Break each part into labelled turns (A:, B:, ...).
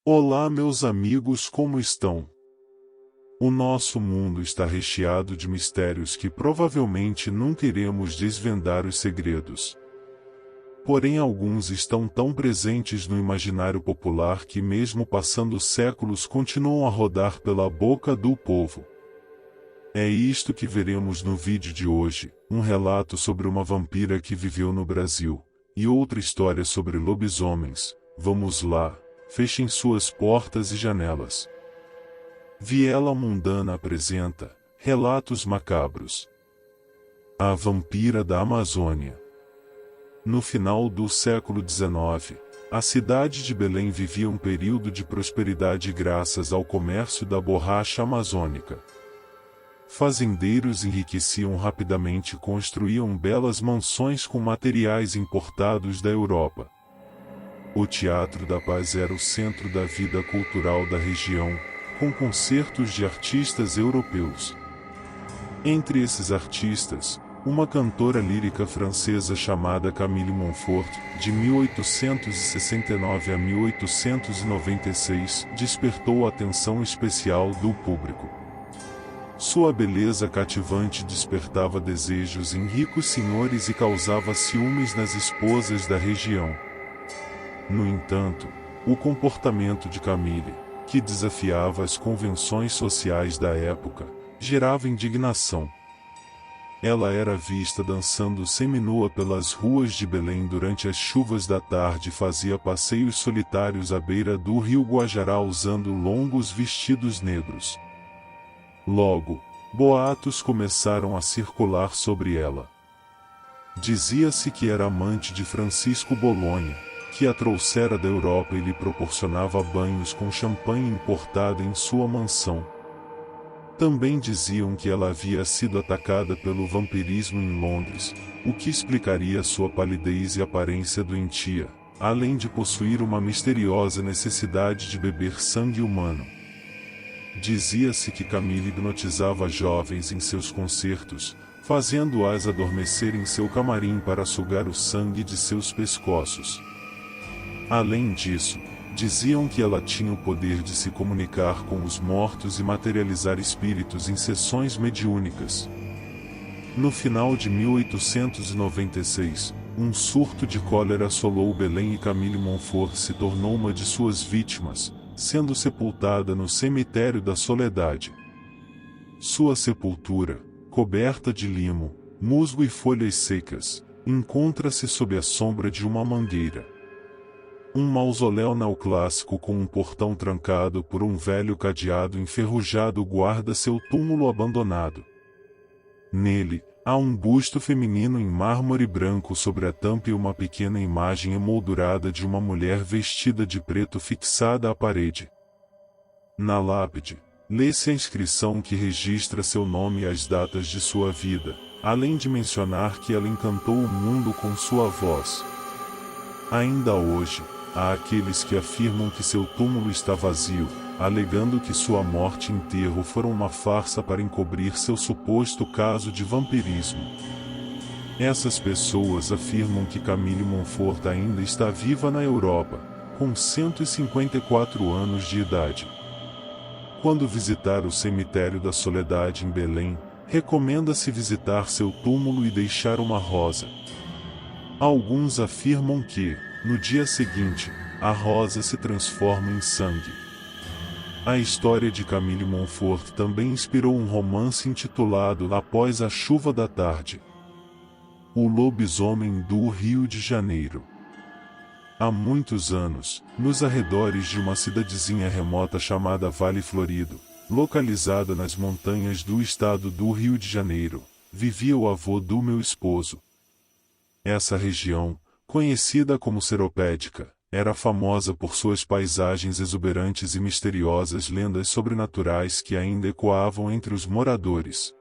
A: Olá, meus amigos, como estão? O nosso mundo está recheado de mistérios que provavelmente nunca iremos desvendar os segredos. Porém, alguns estão tão presentes no imaginário popular que, mesmo passando séculos, continuam a rodar pela boca do povo. É isto que veremos no vídeo de hoje: um relato sobre uma vampira que viveu no Brasil, e outra história sobre lobisomens. Vamos lá, fechem suas portas e janelas. Viela Mundana apresenta Relatos Macabros. A Vampira da Amazônia. No final do século XIX, a cidade de Belém vivia um período de prosperidade graças ao comércio da borracha amazônica. Fazendeiros enriqueciam rapidamente e construíam belas mansões com materiais importados da Europa. O Teatro da Paz era o centro da vida cultural da região, com concertos de artistas europeus. Entre esses artistas, uma cantora lírica francesa chamada Camille Monfort, de 1869 a 1896, despertou a atenção especial do público. Sua beleza cativante despertava desejos em ricos senhores e causava ciúmes nas esposas da região. No entanto, o comportamento de Camille, que desafiava as convenções sociais da época, gerava indignação. Ela era vista dançando seminua pelas ruas de Belém durante as chuvas da tarde e fazia passeios solitários à beira do rio Guajará usando longos vestidos negros. Logo, boatos começaram a circular sobre ela. Dizia-se que era amante de Francisco Bolonha, que a trouxera da Europa e lhe proporcionava banhos com champanhe importado em sua mansão. Também diziam que ela havia sido atacada pelo vampirismo em Londres, o que explicaria sua palidez e aparência doentia, além de possuir uma misteriosa necessidade de beber sangue humano. Dizia-se que Camille hipnotizava jovens em seus concertos, fazendo-as adormecer em seu camarim para sugar o sangue de seus pescoços. Além disso, diziam que ela tinha o poder de se comunicar com os mortos e materializar espíritos em sessões mediúnicas. No final de 1896, um surto de cólera assolou Belém e Camille Monfort se tornou uma de suas vítimas, sendo sepultada no cemitério da Soledade. Sua sepultura, coberta de limo, musgo e folhas secas, encontra-se sob a sombra de uma mangueira. Um mausoléu neoclássico com um portão trancado por um velho cadeado enferrujado guarda seu túmulo abandonado. Nele, há um busto feminino em mármore branco sobre a tampa e uma pequena imagem emoldurada de uma mulher vestida de preto fixada à parede. Na lápide, lê-se a inscrição que registra seu nome e as datas de sua vida, além de mencionar que ela encantou o mundo com sua voz. Ainda hoje, há aqueles que afirmam que seu túmulo está vazio, alegando que sua morte e enterro foram uma farsa para encobrir seu suposto caso de vampirismo. Essas pessoas afirmam que Camille Monfort ainda está viva na Europa, com 154 anos de idade. Quando visitar o cemitério da Soledade em Belém, recomenda-se visitar seu túmulo e deixar uma rosa. Alguns afirmam que, no dia seguinte, a rosa se transforma em sangue. A história de Camille Monfort também inspirou um romance intitulado Após a Chuva da Tarde. O Lobisomem do Rio de Janeiro. Há muitos anos, nos arredores de uma cidadezinha remota chamada Vale Florido, localizada nas montanhas do estado do Rio de Janeiro, vivia o avô do meu esposo. Essa região, conhecida como Seropédica, era famosa por suas paisagens exuberantes e misteriosas lendas sobrenaturais que ainda ecoavam entre os moradores.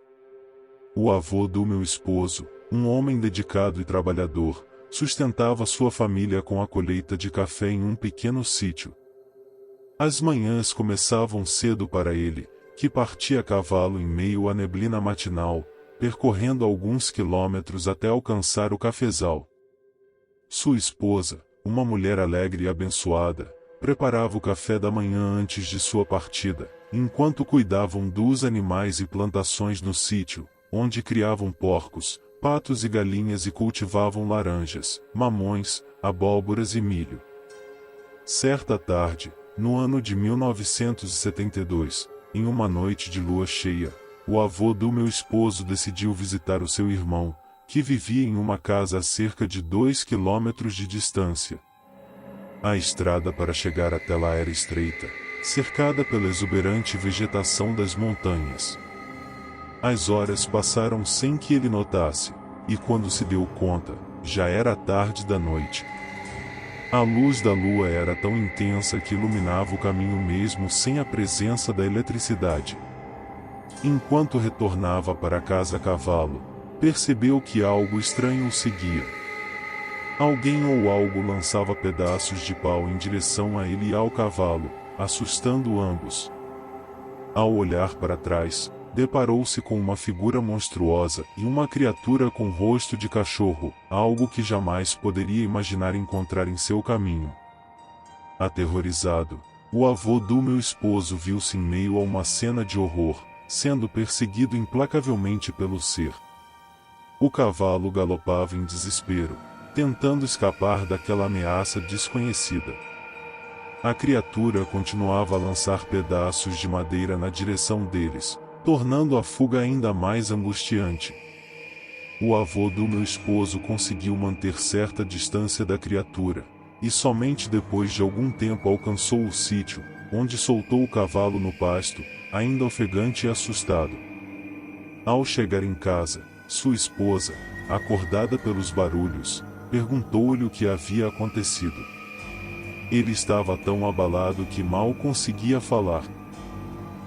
A: O avô do meu esposo, um homem dedicado e trabalhador, sustentava sua família com a colheita de café em um pequeno sítio. As manhãs começavam cedo para ele, que partia a cavalo em meio à neblina matinal, percorrendo alguns quilômetros até alcançar o cafezal. Sua esposa, uma mulher alegre e abençoada, preparava o café da manhã antes de sua partida, enquanto cuidavam dos animais e plantações no sítio, onde criavam porcos, patos e galinhas e cultivavam laranjas, mamões, abóboras e milho. Certa tarde, no ano de 1972, em uma noite de lua cheia, o avô do meu esposo decidiu visitar o seu irmão, que vivia em uma casa a cerca de 2 quilômetros de distância. A estrada para chegar até lá era estreita, cercada pela exuberante vegetação das montanhas. As horas passaram sem que ele notasse, e quando se deu conta, já era tarde da noite. A luz da lua era tão intensa que iluminava o caminho mesmo sem a presença da eletricidade. Enquanto retornava para casa a cavalo, percebeu que algo estranho o seguia. Alguém ou algo lançava pedaços de pau em direção a ele e ao cavalo, assustando ambos. Ao olhar para trás, deparou-se com uma figura monstruosa e uma criatura com rosto de cachorro, algo que jamais poderia imaginar encontrar em seu caminho. Aterrorizado, o avô do meu esposo viu-se em meio a uma cena de horror, sendo perseguido implacavelmente pelo ser. O cavalo galopava em desespero, tentando escapar daquela ameaça desconhecida. A criatura continuava a lançar pedaços de madeira na direção deles, tornando a fuga ainda mais angustiante. O avô do meu esposo conseguiu manter certa distância da criatura, e somente depois de algum tempo alcançou o sítio, onde soltou o cavalo no pasto, ainda ofegante e assustado. Ao chegar em casa, sua esposa, acordada pelos barulhos, perguntou-lhe o que havia acontecido. Ele estava tão abalado que mal conseguia falar.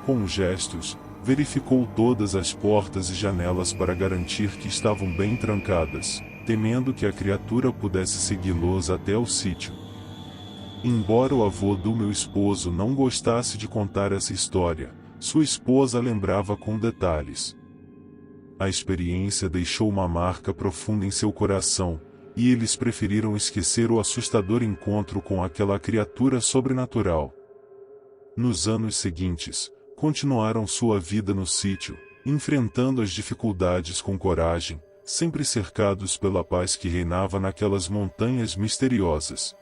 A: Com gestos, verificou todas as portas e janelas para garantir que estavam bem trancadas, temendo que a criatura pudesse segui-los até o sítio. Embora o avô do meu esposo não gostasse de contar essa história, sua esposa lembrava com detalhes. A experiência deixou uma marca profunda em seu coração, e eles preferiram esquecer o assustador encontro com aquela criatura sobrenatural. Nos anos seguintes, continuaram sua vida no sítio, enfrentando as dificuldades com coragem, sempre cercados pela paz que reinava naquelas montanhas misteriosas.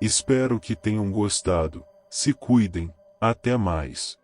A: Espero que tenham gostado. Se cuidem, até mais.